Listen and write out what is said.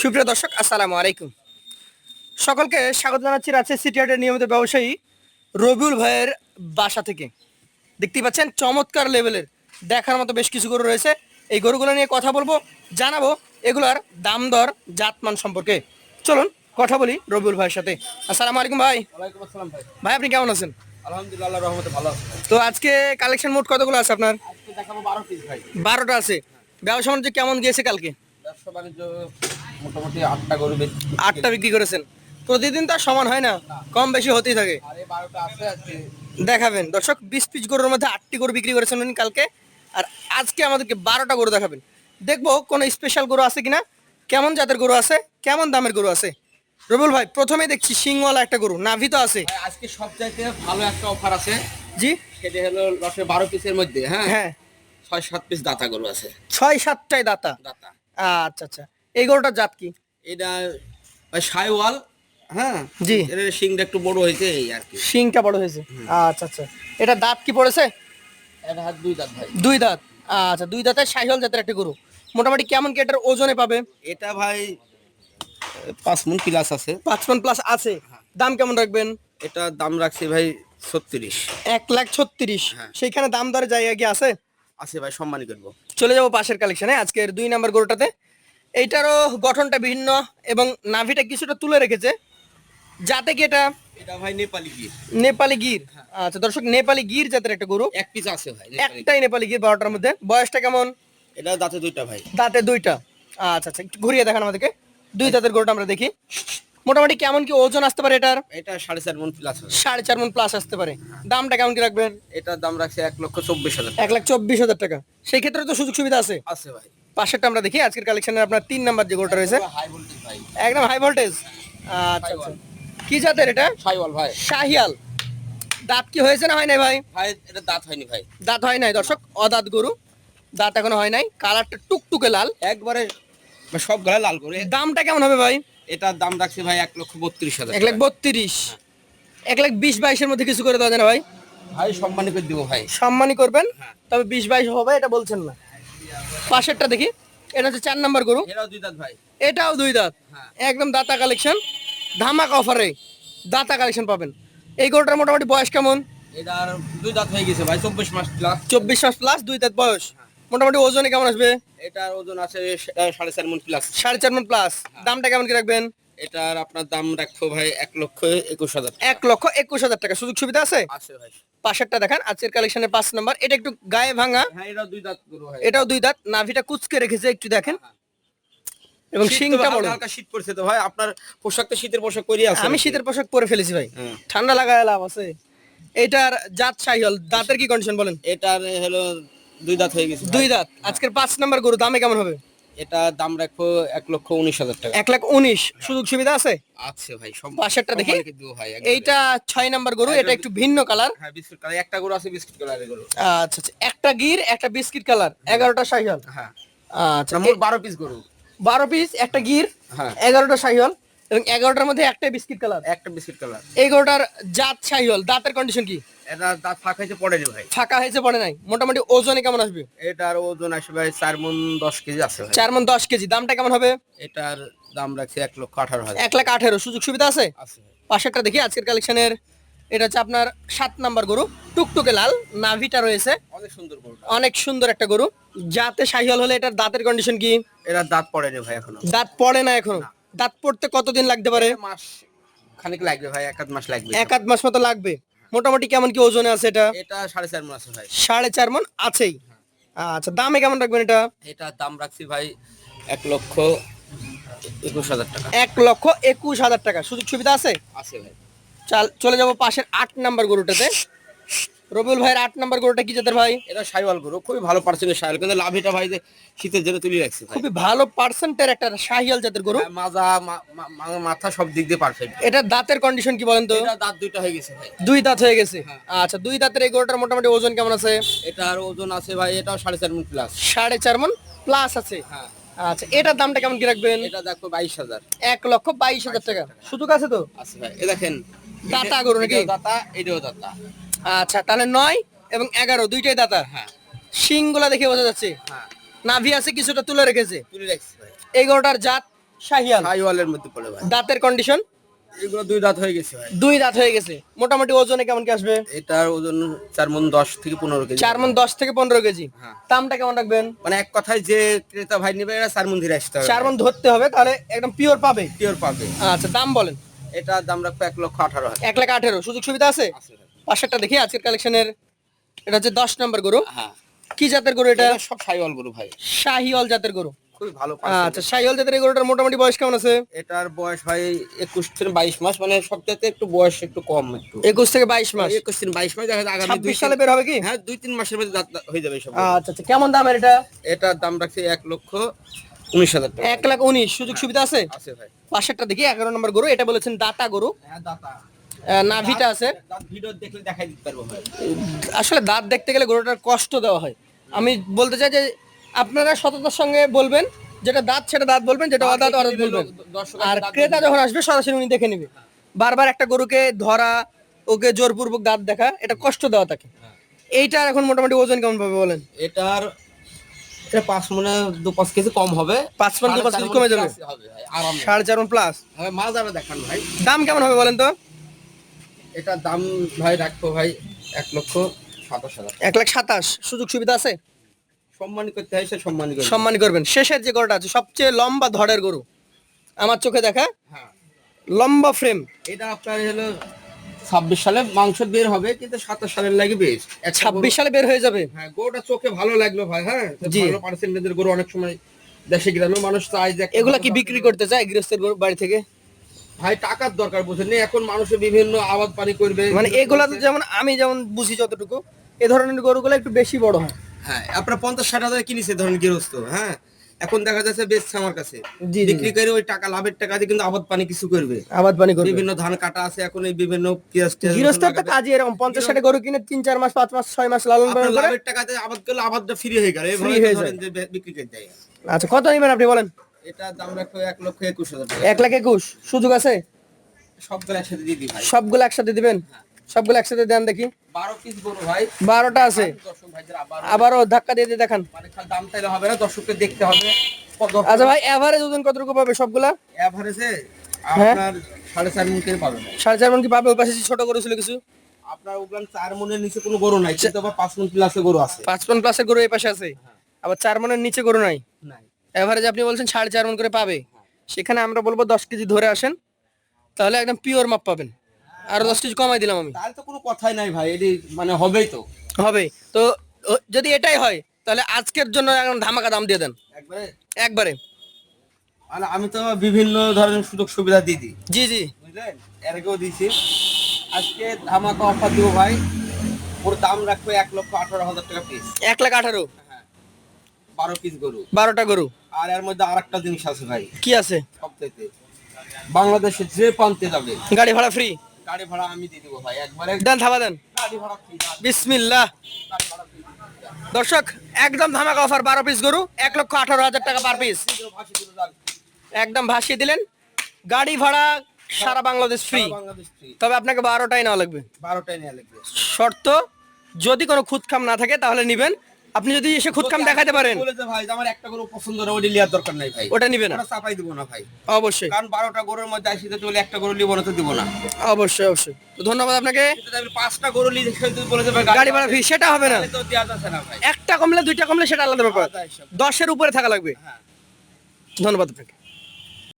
সুপ্রিয় দর্শক, আসসালামু আলাইকুম। সকলকে স্বাগত জানাচ্ছি রাজশাহী সিটি হাটের নিয়মিত ব্যবসায়ী রবিউল ভাইয়ের বাসা থেকে। দেখতেই পাচ্ছেন চমৎকার লেভেলের দেখার মতো বেশ কিছু গরু রয়েছে। এই গরুগুলো নিয়ে কথা বলবো, জানাবো এগুলার দাম দর জাতমান সম্পর্কে। চলুন কথা বলি রবিউল ভাইয়ের সাথে। আসসালামু আলাইকুম ভাই। ওয়ালাইকুম আসসালাম ভাই। ভাই আপনি কেমন আছেন? আলহামদুলিল্লাহ, আল্লাহর রহমতে ভালো আছি। তো আজকে কালেকশন মোট কতগুলো আছে আপনার? আজকে দেখাবো 12 পিস ভাই। 12টা আছে। ব্যবসা বাণিজ্য কেমন গিয়েছে কালকে? ব্যবসা বাণিজ্য মোটামুটি 8টা গরু বেশি। 8টা বিক্রি করেছেন। প্রতিদিন তো আর সমান হয় না, কম বেশি হতেই থাকে। আর এই 12টা আছে আজকে। দেখাবেন দর্শক, 20 পিস গরুর মধ্যে 8টি গরু বিক্রি করেছেন উনি কালকে, আর আজকে আমাদেরকে 12টা গরু দেখাবেন। দেখবো কোনো স্পেশাল গরু আছে কিনা, কেমন জাতের গরু আছে, কেমন দামের গরু আছে। রবিউল ভাই, প্রথমেই দেখছি সিংওয়ালা একটা গরু, নাভি তো আছে। ভাই আজকে সবচাইতে ভালো একটা অফার আছে। জি, সেটা হলো লসের 12 পিসের মধ্যে হ্যাঁ হ্যাঁ 6-7 পিস দাতা গরু আছে। 6-7টাই দাতা। দাতা আচ্ছা আচ্ছা, এই গরুটার জাত কি? এটা ভাই সাইওয়াল। হ্যাঁ জি, এর শিংটা একটু বড় হয়েছে এই আর কি। শিংটা বড় হয়েছে। আচ্ছা আচ্ছা, এটা দাঁত কি পড়েছে? এটা হাত 2 দাঁত ভাই। 2 দাঁত। আচ্ছা, 2 দাঁতের শাহিওয়াল জাতের একটা গরু। মোটামুটি কেমন কি এটার ওজনে পাবে? এটা ভাই 5 মণ প্লাস আছে। 5 মণ প্লাস আছে। দাম কেমন রাখবেন? এটা দাম রাখছি ভাই 36। 1,36,000। হ্যাঁ। সেইখানে দাম দরে জায়গা কি আছে? আছে ভাই, সম্মানী করবো। চলে যাবো পাশের কালেকশনে, আজকের 2 নাম্বার গরুটাতে। এইটারও গঠনটা ভিন্ন এবং নাভিটা কিছুটা তুলে রেখেছে। যাতে কি এটা? এটা ভাই নেপালি গির। নেপালি গির। আচ্ছা দর্শক, নেপালি গির জাতের একটা গরু। এক পিস আছে ভাই নেপালি গির। একটাই নেপালি গির 12টার মধ্যে। বয়সটা কেমন? এটা দাঁতে 2টা ভাই। দাঁতে 2টা। আচ্ছা আচ্ছা, একটু ঘুরিয়ে দেখান আমাদেরকে। 2 দাঁতের গরুটা আমরা দেখি। মোটামুটি কেমন কি ওজন আসতে পারে এটার? এটা 4.5 মণ প্লাস হবে। 4.5 মণ প্লাস আসতে পারে। দামটা কেমন কি রাখবেন? এটার দাম রাখছে 1,24,000 1,24,000 টাকা। সেই ক্ষেত্রে তো সুযোগ সুবিধা আছে। আছে ভাই। পাশেরটা আমরা দেখি আজকের কালেকশনের আপনার 3 নাম্বার যে গরুটা রয়েছে। হাই ভোল্টেজ ভাই। একদম হাই ভোল্টেজ। আচ্ছা আচ্ছা, কি জাতের এটা? সাইওয়াল ভাই। শাহিয়াল। দাঁত কি হয়েছে না হয় নাই ভাই? ভাই এটা দাঁত হয়নি ভাই। দাঁত হয় নাই দর্শক, অদাঁত গরু, দাঁত এখনো হয় নাই। কালারটা টুকটুকে লাল। একবারে সব গলা লাল করে। দামটা কেমন হবে ভাই? এটার দাম রাখছে ভাই 1,32,000। 1,32,000। 1,20,000-22,000-এর মধ্যে কিছু করে দেওয়া যায় না ভাই? ভাই সম্মানী করে দিব ভাই। সম্মানই করবেন, হ্যাঁ। তবে 20-22 হবে এটা বলছেন না। পাশেরটা দেখি, এটা হচ্ছে 4 নাম্বার গরু। এটাও 2 দাঁত ভাই। এটাও 2 দাঁত। হ্যাঁ। একদম দাতা কালেকশন, ধামাকা অফারে দাতা কালেকশন পাবেন। এই গরুটার মোটামুটি বয়স কেমন? এটার 2 দাঁত হয়ে গেছে ভাই, 24 মাস প্লাস। 24 মাস প্লাস, 2 দাঁত বয়স। মোটামুটি ওজনে কেমন আসবে? এটার ওজন আছে 4.5 মণ প্লাস। 4.5 মণ প্লাস। দামটা কেমন কি রাখবেন? এটার আপনার দাম রাখবো ভাই 1,21,000। 1,21,000 টাকা। সুযোগ সুবিধা আছে। আছে ভাই। পাশেরটা দেখান, আজকের কালেকশনের 5 নাম্বার। এটা একটু গায়ে ভাঙা, হ্যাঁ এটাও 2 দাঁত গরু ভাই। এটাও 2 দাঁত। নাভিটা কুচকে রেখেছে, একটু দেখেন। এবং শীত তো শিংটা বড়। হালকা শীত পড়ছে তো ভাই, আপনার পোশাক তো শীতের পোশাক পরে আছে। আমি শীতের পোশাক পরে ফেলেছি ভাই, হ্যাঁ। ঠান্ডা লাগায় লাভ আছে। এটার জাত শাহিওয়াল, দাঁতের কি কন্ডিশন বলেন? এটার হলো 2 দাঁত হয়ে গেছে ভাই। 2 দাঁত। আজকের 5 নাম্বার গরু, দামে কেমন হবে? এটা দাম রাখবো 1,19,000 টাকা। 1,19,000। সুযোগ সুবিধা আছে। আছে ভাই সব। পাশেরটা দেখি, সম্মানিত দিব ভাই একবারে। এইটা 6 নাম্বার গরু, এটা একটু ভিন্ন কালার। হ্যাঁ বিস্কুট কালার একটা গরু আছে, বিস্কুট কালারের গরু। আচ্ছা আচ্ছা, একটা গির, একটা বিস্কিট কালার, 11টা শাহিওয়াল। হ্যাঁ আচ্ছা, মোট 12 পিস গরু। 12 পিস, একটা গির, হ্যাঁ 11টা শাহিওয়াল এবং 11টার মধ্যে একটা বিস্কিট কালার। একটা বিস্কুট কালার। এই গরুটার জাত শাহিওয়াল, দাঁতের কন্ডিশন কি? এটা দাঁত ফাঁক হয়েছে পড়েনি ভাই। ফাঁকা হয়েছে, পড়ে নাই। মোটামুটি ওজনে কেমন আসবে? এটার ওজন আসবে ভাই 4 মণ 10 কেজি আছে ভাই। 4 মণ 10 কেজি। দামটা কেমন হবে? এটার দাম রাখছে 1,18,000। 1,18,000। সুযোগ সুবিধা আছে। আছে ভাই। পাশেরটা দেখি আজকের কালেকশনের, এটা হচ্ছে আপনার 7 নাম্বার গরু, টুকটুকে লাল, নাভিটা রয়েছে। অনেক সুন্দর গরুটা। অনেক সুন্দর একটা গরু। যাতে শাহিওয়াল হলে এটার দাঁতের কন্ডিশন কি? এটার দাঁত পড়েনি ভাই এখনো। দাঁত পড়ে না এখনো। দাঁত পড়তে কতদিন লাগতে পারে? মাস খানিক লাগবে ভাই, 1 মাস লাগবে। 1 মাস মতো লাগবে। মোটামুটি কেমন কি ওজনে আছে এটা? এটা 4.5 মণ আছে ভাই। 4.5 মণ আছেই। আচ্ছা, দামে কেমন রাখবেন এটা? এটার দাম রাখছি ভাই 1,21,000 টাকা। 1,21,000 টাকা। সুযোগ সুবিধা আছে। আছে ভাই। চলে যাবো পাশের 8 নাম্বার গরুটাতে। রবিউল ভাইয়ের 8 নাম্বার গরুটা কি জাতের ভাই? এটা সাইওয়াল গরু, খুবই ভালো পার্সেন্টের সাইওয়াল, কিন্তু লাভিটা ভাই যে শীতের জন্য তুলে রাখছি ভাই। খুবই ভালো পার্সেন্টের একটা শাহিয়াল জাতের গরু। মাজা মাথা সব দিক দিয়ে পারফেক্ট। এটার দাঁতের কন্ডিশন কি বলেন তো? এটা দাঁত 2টা হয়ে গেছে ভাই। 2 দাঁত হয়ে গেছে। হ্যাঁ। আচ্ছা, 2 দাঁতের এই গরুটার মোটামুটি ওজন কেমন আছে? এটার ওজন আছে ভাই, এটাও 4.5 মণ প্লাস। 4.5 মণ প্লাস আছে। হ্যাঁ আচ্ছা, এটার দামটা কেমন কি রাখবেন? এটা দেখো 22,000। 1,22,000 টাকা। সুযোগ আছে তো? আছে ভাই, এ দেখেন দাতা গরু নাকি? এটাও দাতা, এটাও দাতা। আচ্ছা, তাহলে 9 এবং 11 দুইটাই দাতা। হ্যাঁ শিংগুলা দেখে বোঝা যাচ্ছে। হ্যাঁ নাভি আছে কিছুটা তুলে রেখেছে। তুলে রাখছি ভাই। এই গরুটার জাত শাহিয়াল শাহিওয়ালের মধ্যে পড়ে ভাই। দাঁতের কন্ডিশন এগুলো 2 দাঁত হয়ে গেছে ভাই। 2 দাঁত হয়ে গেছে। মোটামুটি ওজনে কেমন কি আসবে? এটার ওজন 4 মণ 10 থেকে 15 কেজি। 4 মণ 10 থেকে 15 কেজি। হ্যাঁ। দামটা কেমন রাখবেন? মানে এক কথায় যে ক্রেতা ভাই নেবে এরা 4 মণ ধরে আসতে হবে। 4 মণ ধরতে হবে, তাহলে একদম পিওর পাবে। পিওর পাবে। আচ্ছা, দাম বলেন। এটার দাম রাখবো 1,18,000। 1,18,000। সুযোগ সুবিধা আছে? আছে ভাই। পাশেরটা দেখি আজকের কালেকশনের। এটা হচ্ছে 10 নম্বর গরু। হ্যাঁ। কি জাতের গরু এটা? এটা সব শাহিওয়াল গরু ভাই। শাহিওয়াল জাতের গরু। খুবই ভালো আচ্ছা, পার্সেন্ট। শাহিওয়াল জাতের এই গরুটার মোটামুটি বয়স কেমন আছে? এটার বয়স ভাই 21 থেকে 22 মাস, মানে সবটাতে একটু বয়স একটু কম একটু। 21 থেকে 22 মাস। 21 থেকে 22 মাস, দেখা যায় আগামী 26 সালে বের হবে কি? হ্যাঁ 2-3 মাসের মধ্যে দাঁত হয়ে যাবে সব। আচ্ছা আচ্ছা, কেমন দামের এটা? এটার দাম রাখছি 1,19,000 টাকা। 1,19,000। সুযোগ সুবিধা আছে? আছে ভাই। পাশেরটা দেখি 11 নম্বর গরু। এটা বলেছেন দাতা গরু। হ্যাঁ দাতা। নাভিটা আছে। দাঁত ভিডিও দেখলে দেখাই দিতে পারবো ভাই। আসলে দাঁত দেখতে গেলে গরুটার কষ্ট দেওয়া হয়। আমি বলতে চাই যে আপনারা সততার সঙ্গে বলবেন, যেটা দাঁত সেটা দাঁত বলবেন, যেটা অদাঁত অদাঁত বলবেন। আর ক্রেতা যখন আসবে সরাসরি উনি দেখে নেবে। বারবার একটা গরুকে ধরা, ওকে জোরপূর্বক দাঁত দেখা, এটা কষ্ট দেওয়া থাকে। এইটার এখন মোটামুটি ওজন কেমন পাবে বলেন? এটা 5 মণে 2-5 কেজি কম হবে। 5 মণ 2-5 কেজি কমে যাবে। হবে ভাই, আরামে। 4.5 মণ প্লাস। ভাই মাল যাবে দেখান ভাই। দাম কেমন হবে বলেন তো? এটার দাম ভাই রাখবো ভাই 1,27,000। 1,27,000। সুযোগ সুবিধা আছে? সম্মান করতে হয়, সে সম্মান করবে। সম্মানী করবেন। শেষের যে গরুটা আছে সবচেয়ে লম্বা ধড়ের গরু আমার চোখে দেখা, হ্যাঁ। লম্বা ফ্রেম। এটা আপনার হলো 26 সালে মাংস বের হবে, কিন্তু 27 সালের লাগে বেশ। 26 সালে বের হয়ে যাবে। হ্যাঁ, গরুটা চোখে ভালো লাগলো ভাই। হ্যাঁ, জি। ভালো পার্সেন্টেজের গরু অনেক সময় দেশে গ্রামে মানুষ চায় যে একটা এগুলা ভালো কি বিক্রি করতে চায় গৃহস্থের গরু বাড়ি থেকে? ভাই টাকার দরকার, বুঝেন না? এখন মানুষের বিভিন্ন আবাদ পানি করবে। মানে এগুলা তো যেমন আমি যেমন বুঝি যতটুকু, এ ধরনের গরুগুলো একটু বেশি বড় হয়। হ্যাঁ, আপনার 50-60 হাজার কিনেছে ধরেন গৃহস্থ। হ্যাঁ, এখন দেখা যাচ্ছে বেচছে আমার কাছে, জি, জি, বিক্রি করে ওই টাকা লাভের টাকা দিয়ে কিন্তু আবাদ পানি কিছু করবে। আবাদ পানি করবে। বিভিন্ন ধান কাটা আছে এখন, এই বিভিন্ন পেঁয়াজ টিয়াজ গৃহস্থের তো লাগাবে। কাজই এরকম 50-60 গরু কিনে 3-4 মাস 5 মাস 6 মাস লালন আপনার পালন করে। লাভের টাকাতে আবাদ করলে আবাদটা ফ্রি হয়ে গেল, এইভাবে Free হয়ে ধরেন যে বিক্রি করে দেয়। আচ্ছা, কত নেবেন আপনি বলেন? এটা দাম রাখো 1,21,000 টাকা। 1,21,000। সুযোগ আছে? সবগুলো একসাথে দিয়ে দিই ভাই। সবগুলো একসাথে দিবেন? সবগুলো একসাথে দেন দেখি। 12 পিস গরু ভাই। 12টা আছে। দর্শক ভাইদের আবারও ধাক্কা দিয়ে দিয়ে দেখান। মানে খালি দাম চাইলে হবে না, দর্শককে দেখতে হবে। আচ্ছা ভাই, এভারেজ ওজন কতটুকু পাবে সবগুলা? এভারেজে হ্যাঁ। আপনার 4.5 মণ করে পাবেন। 4.5 মণ কি পাবে? ওই পাশে যে ছোট গরু ছিল কিছু? আপনার ওগুলো 4 মণের নিচে কোনো গরু নাই, কিন্তু আবার 5 মণ প্লাসে গরু আছে। 5 মণ প্লাসের গরু এই পাশে আছে, আবার 4 মণের নিচে গরু নাই। নাই। এভারেজ আপনি বলছেন 4.5 মণ করে পাবে। সেখানে আমরা বলবো 10 কেজি ধরে আসেন, তাহলে একদম পিওর মাপ পাবেন। আরো 10 কেজি কমাই দিলাম আমি। তাহলে তো কোনো কথাই নাই ভাই, এটি মানে হবেই তো। হবে তো। যদি এটাই হয় তাহলে আজকের জন্য একদম ধামাকা দাম দিয়ে দেন একবারে। একবারে। মানে আমি তো বিভিন্ন ধরনের সুযোগ সুবিধা দিয়ে দিই, জি জি। বুঝলেন? এর আগেও দিয়েছি। আজকে ধামাকা অফার দিব ভাই। ওর দাম রাখবো 1,18,000 টাকা পিস। 1,18,000। হ্যাঁ, 12 পিস গরু। 12টা গরু। আর এর মধ্যে আরেকটা জিনিস আছে ভাই, কি আছে? সবচাইতে বাংলাদেশে যে প্রান্তে যাবে গাড়ি ভাড়া ফ্রি। গাড়ি ভাড়া আমি দিয়ে দেবো ভাই, একবারে দেন, থাবা দেন। গাড়ি ভাড়া ফ্রি। বিসমিল্লাহ। দর্শক, একদম ধামাকা অফার। 12 পিস গরু 1,18,000 টাকা পার পিস। একদম ভাসিয়ে দিলেন। গাড়ি ভাড়া সারা বাংলাদেশ ফ্রি। বাংলাদেশ ফ্রি। তবে আপনাকে 12টাই নেওয়া লাগবে। 12টাই নিয়ে লাগবে। শর্ত, যদি কোনো খুদখাম না থাকে তাহলে নিবেন। আপনি যদি এসে খুদখাম দেখাতে পারেন, বলে যে ভাই আমার একটা গরু পছন্দ না, ওটা লিয়ার দরকার নাই ভাই, ওটা নিবে না। ওটা চাপাই দিব না ভাই। অবশ্যই কারণ 12টা গরুর মধ্যে আসি তো বলে একটা গরু লিব না তো দিব না। অবশ্যই অবশ্যই। তো ধন্যবাদ আপনাকে। যদি আমি 5টা গরু লিয়ে বলে যে ভাই গাড়ি ভাড়া ফ্রি, সেটা হবে না। তাহলে তো দেওয়া যাচ্ছে না ভাই। একটা কমলে 2টা কমলে সেটা আলাদা ব্যাপার। আলাদা হিসাব। 10-এর উপরে থাকা লাগবে। হ্যাঁ। ধন্যবাদ আপনাকে।